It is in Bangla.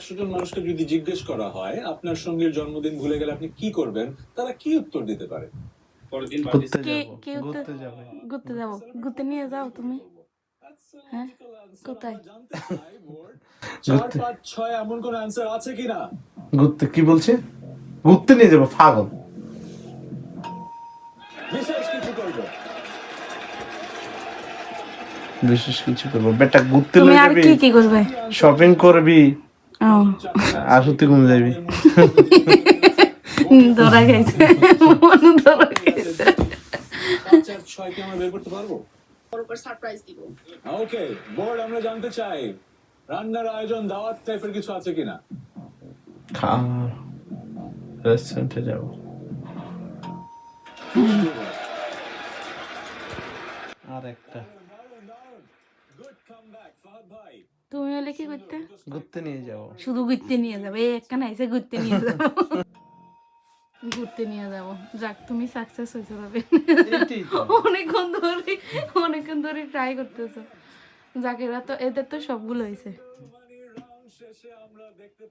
100 জন মানুষকে যদি জিজ্ঞেস করা হয় আপনার সঙ্গীর জন্মদিন ভুলে গেলে আপনি কি করবেন, তারা কি উত্তর দিতে পারে? ঘুরতে যাবো। ঘুরতে নিয়ে যাও তুমি। হ্যাঁ, কোথায়? 4, 5, 6 এমন কোন অ্যান্সার আছে কিনা? ঘুরতে কি বলছে? ঘুরতে নিয়ে যাবো, পাগল। বিশেষ কিছু করবে। বিশেষ কিছু করবো বেটা, ঘুরতে তুমি নিয়ে আর যাবি, কি করবে? শপিং করবি, ও আর সত্যি কোন যাবি? ধরা গেছে, ধরা গেছে। 5 আর 6 কি আমরা বের করতে পারবো? ওর সারপ্রাইজ দিব। ওকে, বোর্ড আমরা জানতে চাই রান্নার আয়োজন, দাওয়াত টাইপের কিছু আছে কিনা? খাওয়া, রেস্টুরেন্টে যাবো। আর একটা গুড কামব্যাক ফাহাদ ভাই। তুমি হলে কি করতে? ঘুরতে নিয়ে যাবো। শুধু ঘুরতে নিয়ে যাবে, এই একখানা এসে ঘুরতে নিয়ে যাবো। ঘুরতে নিয়ে যাবো। যাক, তুমি সাকসেস হয়েছো ভাবে। এইটাই তো। অনেকক্ষণ ধরে ট্রাই করতেছো। যাক, এদের তো সবগুলো হয়েছে। শেষে আমরা দেখতে